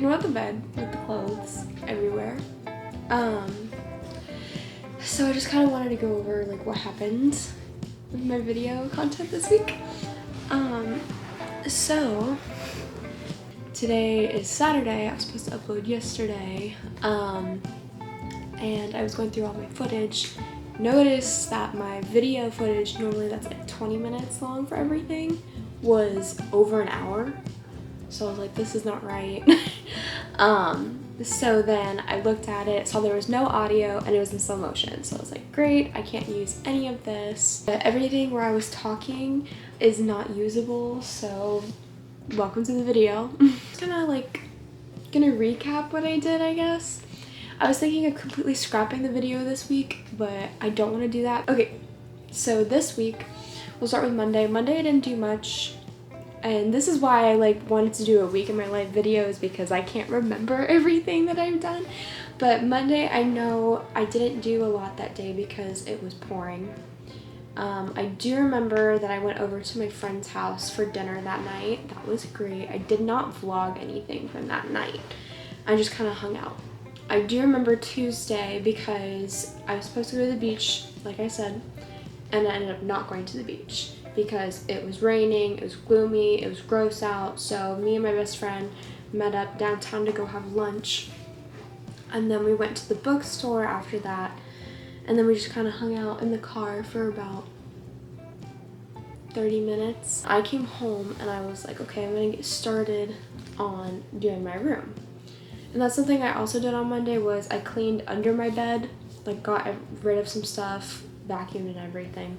ignore the bed with the clothes everywhere. So I just kind of wanted to go over like what happened with my video content this week. So today is Saturday. I was supposed to upload yesterday, and I was going through all my footage. Noticed that my video footage, normally that's like 20 minutes long for everything, was over an hour. So I was like, this is not right. So then I looked at it, saw there was no audio, and it was in slow motion. So I was like, great, I can't use any of this. But everything where I was talking is not usable, so welcome to the video. I'm just gonna recap what I did, I guess. I was thinking of completely scrapping the video this week, but I don't want to do that. Okay, so this week, we'll start with Monday. Monday I didn't do much. And this is why I wanted to do a week in my life videos, because I can't remember everything that I've done. But Monday, I know I didn't do a lot that day because it was pouring. I do remember that I went over to my friend's house for dinner that night. That was great. I did not vlog anything from that night. I just kind of hung out. I do remember Tuesday because I was supposed to go to the beach, like I said, and I ended up not going to the beach because it was raining, it was gloomy, it was gross out. So me and my best friend met up downtown to go have lunch. And then we went to the bookstore after that. And then we just kind of hung out in the car for about 30 minutes. I came home and I was like, okay, I'm gonna get started on doing my room. And that's something I also did on Monday, was I cleaned under my bed, got rid of some stuff, vacuumed and everything.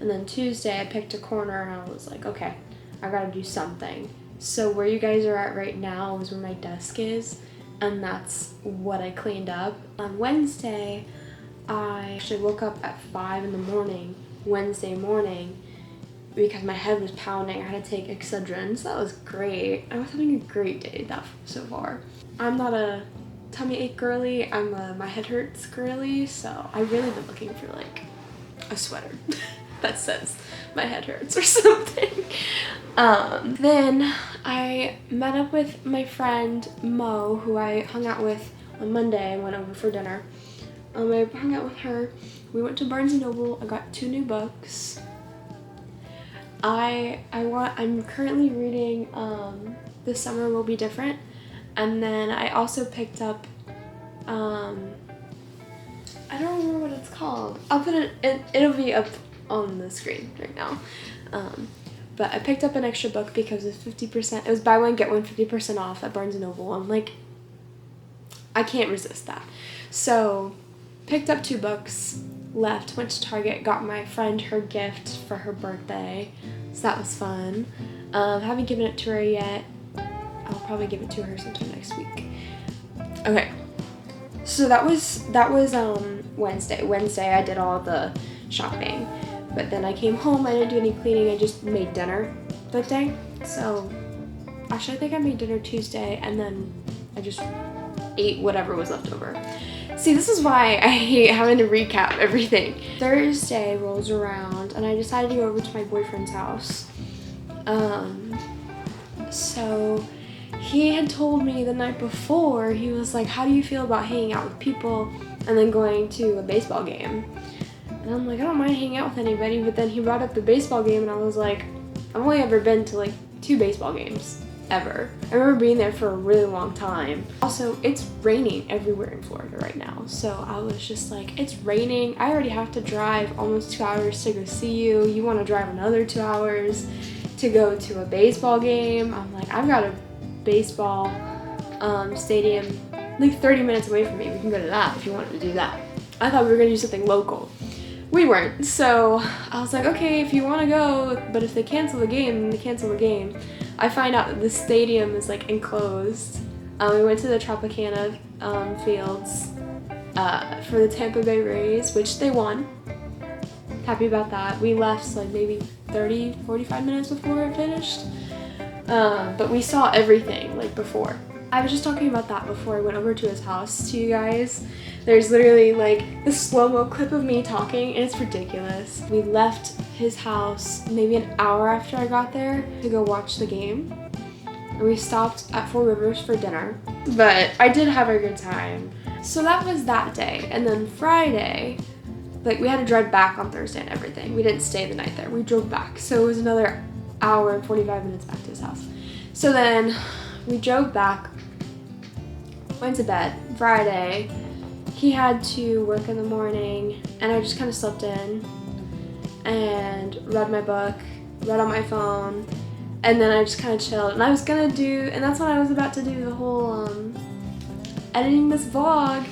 And then Tuesday I picked a corner and I was like, okay, I gotta do something. So where you guys are at right now is where my desk is, and that's what I cleaned up. On Wednesday, I actually woke up at 5 in the morning, Wednesday morning, because my head was pounding. I had to take Excedrin, so that was great. I was having a great day so far. I'm not a tummy ache girly, I'm a my head hurts girly, so I really been looking for a sweater that says my head hurts or something. Then I met up with my friend Mo, who I hung out with on Monday. I went over for dinner. I hung out with her. We went to Barnes & Noble. I got 2 new books. I'm currently reading This Summer Will Be Different. And then I also picked up, I don't remember what it's called. I'll put it'll be up on the screen right now. But I picked up an extra book because it was 50%, it was buy one, get one 50% off at Barnes & Noble. I'm like, I can't resist that. So, picked up 2 books, left, went to Target, got my friend her gift for her birthday. So that was fun. Haven't given it to her yet. I'll probably give it to her sometime next week. Okay, so that was Wednesday. Wednesday I did all the shopping, but then I came home. I didn't do any cleaning. I just made dinner that day. So actually, I think I made dinner Tuesday, and then I just ate whatever was left over. See, this is why I hate having to recap everything. Thursday rolls around, and I decided to go over to my boyfriend's house. So he had told me the night before, he was like, how do you feel about hanging out with people and then going to a baseball game? And I'm like, I don't mind hanging out with anybody, but then he brought up the baseball game and I was like, I've only ever been to 2 baseball games, ever. I remember being there for a really long time. Also, it's raining everywhere in Florida right now, so I was just like, it's raining, I already have to drive almost 2 hours to go see you. You want to drive another 2 hours to go to a baseball game? I'm like, I've got a baseball stadium 30 minutes away from me. We can go to that if you wanted to do that. I thought we were gonna do something local. We weren't, so I was like, okay, if you want to go, but if they cancel the game, then they cancel the game. I find out that the stadium is enclosed. We went to the Tropicana fields for the Tampa Bay Rays, which they won. Happy about that. We left maybe 30-45 minutes before it finished. But we saw everything before. I was just talking about that before I went over to his house to you guys. There's literally this slow-mo clip of me talking, and it's ridiculous. We left his house maybe an hour after I got there to go watch the game. and we stopped at Four Rivers for dinner. But I did have a good time. So that was that day. And then Friday, like we had to drive back on Thursday and everything. We didn't stay the night there. We drove back. So it was another hour and 45 minutes back to his house. So then we drove back, went to bed. Friday, he had to work in the morning, and I just kind of slept in and read my book, read on my phone, and then I just kind of chilled. And I was gonna do, and that's when I was about to do the whole editing this vlog,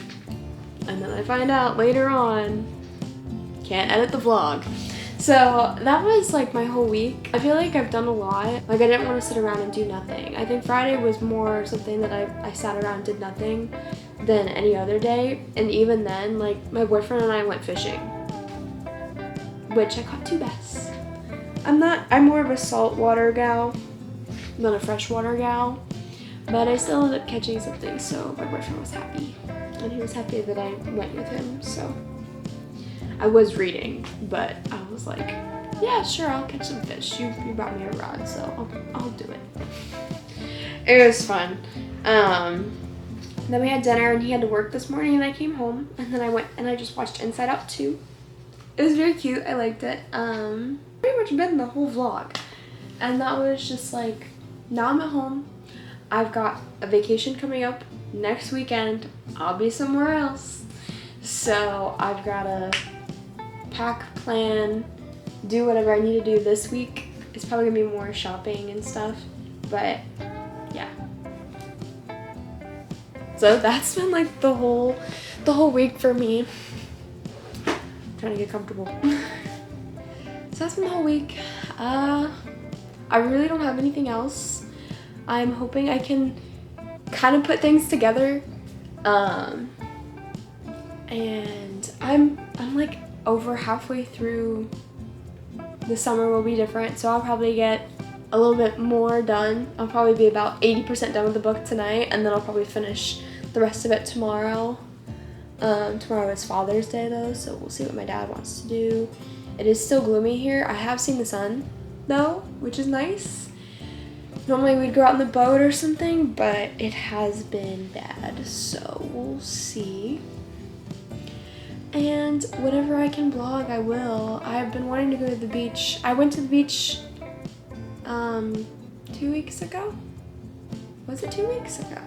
and then I find out later on, can't edit the vlog. So that was like my whole week. I feel like I've done a lot. Like I didn't want to sit around and do nothing. I think Friday was more something that I sat around and did nothing than any other day. And even then, like my boyfriend and I went fishing, which I caught 2 bass. I'm more of a saltwater gal than a freshwater gal, but I still ended up catching something, so my boyfriend was happy. And he was happy that I went with him, so. I was reading, but I was like, yeah, sure, I'll catch some fish. You brought me a rod, so I'll do it. It was fun. Then we had dinner, and he had to work this morning, and I came home, and then I went and I just watched Inside Out 2. It was very cute. I liked it. Pretty much been the whole vlog. And that was just like, now I'm at home. I've got a vacation coming up next weekend. I'll be somewhere else. So I've got to pack, plan, do whatever I need to do this week. It's probably gonna be more shopping and stuff, but yeah. So that's been like the whole week for me. Trying to get comfortable. So that's been the whole week. I really don't have anything else. I'm hoping I can kind of put things together. And I'm like over halfway through. The summer will be different, so I'll probably get a little bit more done. I'll probably be about 80% done with the book tonight, and then I'll probably finish the rest of it tomorrow. Tomorrow is Father's Day though, so we'll see what my dad wants to do. It is still gloomy here. I have seen the sun though, which is nice. Normally we'd go out on the boat or something, but it has been bad, so we'll see. And whenever I can vlog, I will. I've been wanting to go to the beach. I went to the beach 2 weeks ago? Was it 2 weeks ago?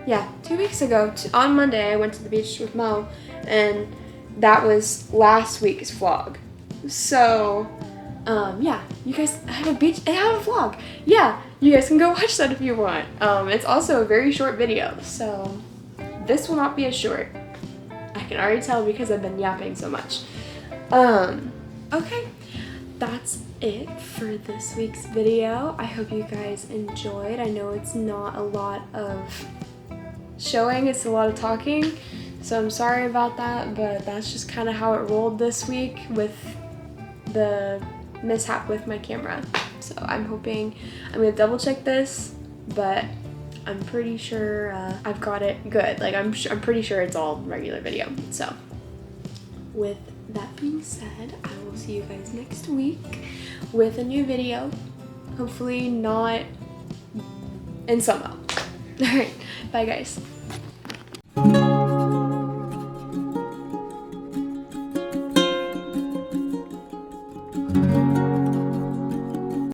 Yeah, 2 weeks ago. On Monday, I went to the beach with Mo, and that was last week's vlog. So, yeah, you guys have a beach, I have a vlog. Yeah, you guys can go watch that if you want. It's also a very short video, so this will not be as short. I can already tell because I've been yapping so much. Okay, that's it for this week's video. I hope you guys enjoyed. I know it's not a lot of showing, it's a lot of talking, so I'm sorry about that, but that's just kind of how it rolled this week with the mishap with my camera. So I'm hoping, I'm gonna double check this, but I'm pretty sure I've got it good. Like I'm pretty sure it's all regular video. So with that being said, I will see you guys next week with a new video. Hopefully not in summer. All right, bye guys.